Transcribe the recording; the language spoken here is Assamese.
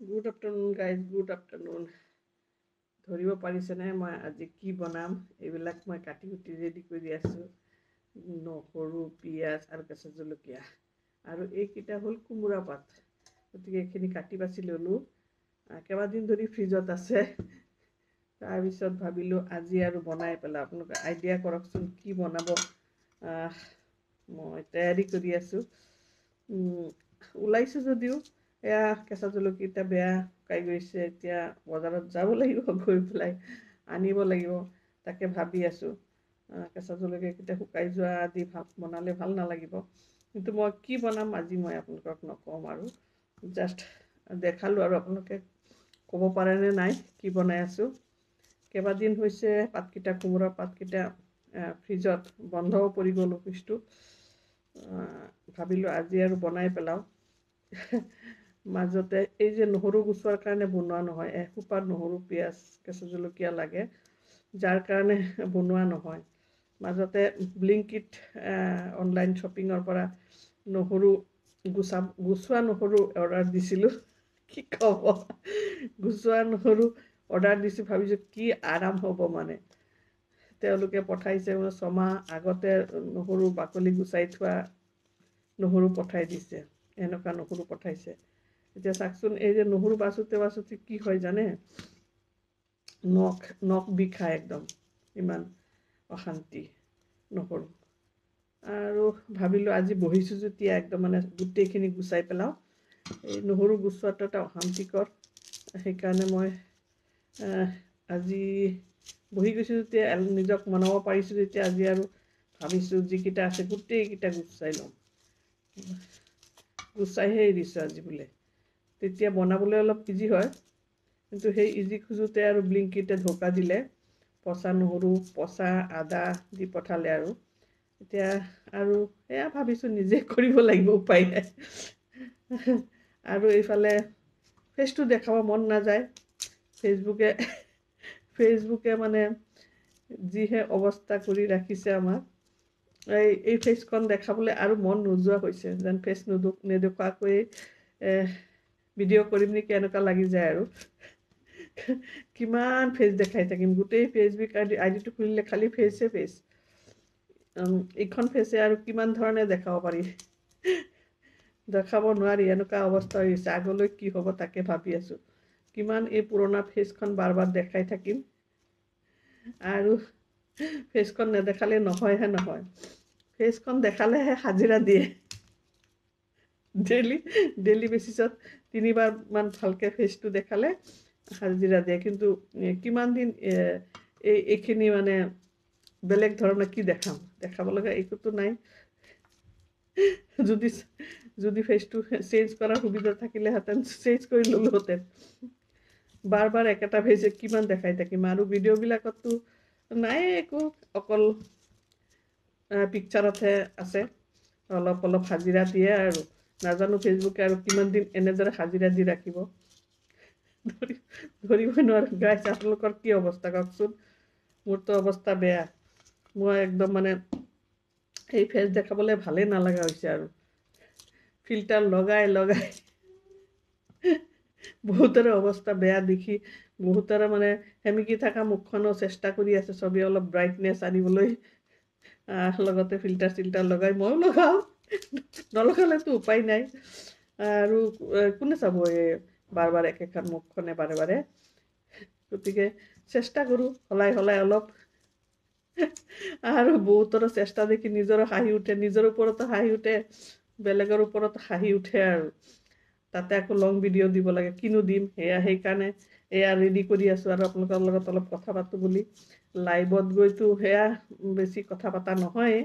Good afternoon guys, good afternoon. ধৰিব পাৰিছেনে মই আজি কি বনাম? এইবিলাক মই কাটি কুটি ৰেডি কৰি আছোঁ। নহৰু, পিঁয়াজ আৰু কেঁচা জলকীয়া, আৰু এইকেইটা হ'ল কোমোৰা পাত। গতিকে এইখিনি কাটি বাছি ল'লোঁ। কেইবাদিন ধৰি ফ্ৰিজত আছে। তাৰপিছত ভাবিলোঁ আজি আৰু বনাই পেলাওঁ। আপোনালোকে আইডিয়া কৰকচোন কি বনাব। মই তৈয়াৰী কৰি আছোঁ। ওলাইছোঁ যদিও এয়া কেঁচা জলকীয়া বেয়া শুকাই গৈছে। এতিয়া বজাৰত যাব লাগিব, গৈ পেলাই আনিব লাগিব। তাকে ভাবি আছোঁ। কেঁচা জলকীয়াকেইটা শুকাই যোৱা আদি বনালে ভাল নালাগিব। কিন্তু মই কি বনাম আজি মই আপোনালোকক নকওঁ আৰু, জাষ্ট দেখালোঁ আৰু আপোনালোকে ক'ব পাৰেনে নাই কি বনাই আছোঁ। কেইবাদিন হৈছে পাতকেইটা, কোমোৰা পাতকেইটা ফ্ৰিজত বন্ধও পৰি গ'ল অফিচটো। ভাবিলোঁ আজি আৰু বনাই পেলাওঁ। মাজতে এই যে নহৰু গুচোৱাৰ কাৰণে বনোৱা নহয়, এসোপা নহৰু, পিঁয়াজ, কেঁচা জলকীয়া লাগে, যাৰ কাৰণে বনোৱা নহয়। মাজতে ব্লিংকিট অনলাইন শ্বপিঙৰ পৰা নহৰু গুচোৱা নহৰু অৰ্ডাৰ দিছিলোঁ। কি ক'ব, গুচোৱা নহৰু অৰ্ডাৰ দিছোঁ, ভাবিছোঁ কি আৰাম হ'ব মানে। তেওঁলোকে পঠাইছে 6মাহ আগতে নহৰু বাকলি গুচাই থোৱা নহৰু পঠাই দিছে। এনেকুৱা নহৰু পঠাইছে। এতিয়া চাওকচোন, এই যে নহৰু বাচোতে কি হয় জানে? নখ বিষায় একদম, ইমান অশান্তি নহৰু। আৰু ভাবিলোঁ আজি বহিছোঁ যেতিয়া একদম মানে গোটেইখিনি গুচাই পেলাওঁ। এই নহৰু গুচোৱাটো এটা অশান্তিকৰ। সেইকাৰণে মই আজি বহি গৈছোঁ যেতিয়া, নিজক মনাব পাৰিছোঁ যেতিয়া, আজি আৰু ভাবিছোঁ যিকেইটা আছে গোটেইকেইটা গুচাই লওঁ। গুচাইহে এৰিছোঁ আজি বোলে। তেতিয়া বনাবলৈ অলপ ইজি হয়। কিন্তু সেই ইজি খোজোতে আৰু ব্লিংকিটে ধোকা দিলে। পচা নহৰু, পচা আদা দি পঠালে আৰু। এতিয়া আৰু এয়া ভাবিছোঁ নিজে কৰিব লাগিব, উপায় নাই। আৰু এইফালে ফেচটো দেখাব মন নাযায়। ফেচবুকে মানে যিহে অৱস্থা কৰি ৰাখিছে আমাক। এই ফেচখন দেখাবলৈ আৰু মন নোযোৱা হৈছে, যেন ফেচ নেদেখুৱাকৈ ভিডিঅ' কৰিম নেকি এনেকুৱা লাগি যায় আৰু। কিমান ফেচ দেখাই থাকিম, গোটেই ফেচবুক আইডিটো খুলিলে খালি ফেচে ফেচ। এইখন ফেচে আৰু কিমান ধৰণে দেখাব পাৰি। দেখাব নোৱাৰি, এনেকুৱা অৱস্থা হৈছে। আগলৈ কি হ'ব তাকে ভাবি আছোঁ। কিমান এই পুৰণা ফেচখন বাৰ বাৰ দেখাই থাকিম। আৰু ফেচখন নেদেখালে নহয়হে নহয়। ফেচখন দেখালেহে হাজিৰা দিয়ে। ডেইলি বেচিছত 3বাৰ মান ভালকে ফেচটো দেখালে হাজিৰা দিয়ে। কিন্তু কিমান দিন এইখিনি মানে বেলেগ ধৰণে কি দেখাব লগা একোতো নাই। যদি ফেচটো চেঞ্জ কৰাৰ সুবিধা থাকিলেহেঁতেন, চেঞ্জ কৰি ল'লোহেঁতেন। বাৰ বাৰ একেটা ফেচে কিমান দেখাই থাকিম। আৰু ভিডিঅ'বিলাকতো নাই একো, অকল পিকচাৰতহে আছে। অলপ অলপ হাজিৰা দিয়ে আৰু। নাজানো ফেচবুকে আৰু কিমান দিন এনেদৰে হাজিৰা দি ৰাখিব। ধৰিবই নোৱাৰো গাইজ, আপোনালোকৰ কি অৱস্থা কওকচোন। মোৰতো অৱস্থা বেয়া। মই একদম মানে এই ফেচ দেখাবলৈ ভালেই নালাগা হৈছে আৰু। ফিল্টাৰ লগাই বহুতৰে অৱস্থা বেয়া দেখি, বহুতৰে মানে সেমেকি থকা মুখখনো চেষ্টা কৰি আছে ছবি অলপ ব্ৰাইটনেছ আনিবলৈ। লগতে ফিল্টাৰ চিল্টাৰ লগাই, ময়ো লগাওঁ। নলগালেতো উপায় নাই। আৰু কোনে চাব বাৰ বাৰ একেখন মুখখনে বাৰে বাৰে। গতিকে চেষ্টা কৰোঁ সলাই সলাই অলপ। আৰু বহুতৰো চেষ্টা দেখি নিজৰো হাঁহি উঠে, নিজৰ ওপৰতো হাঁহি উঠে। বেলেগৰ ওপৰত হাঁহি উঠে আৰু। তাতে আকৌ লং ভিডিঅ' দিব লাগে, কিনো দিম সেইকাৰণে এয়া ৰেডি কৰি আছোঁ আৰু আপোনালোকৰ লগত অলপ কথা পাতোঁ বুলি। লাইভত গৈতো সেয়া বেছি কথা পতা নহয়েই।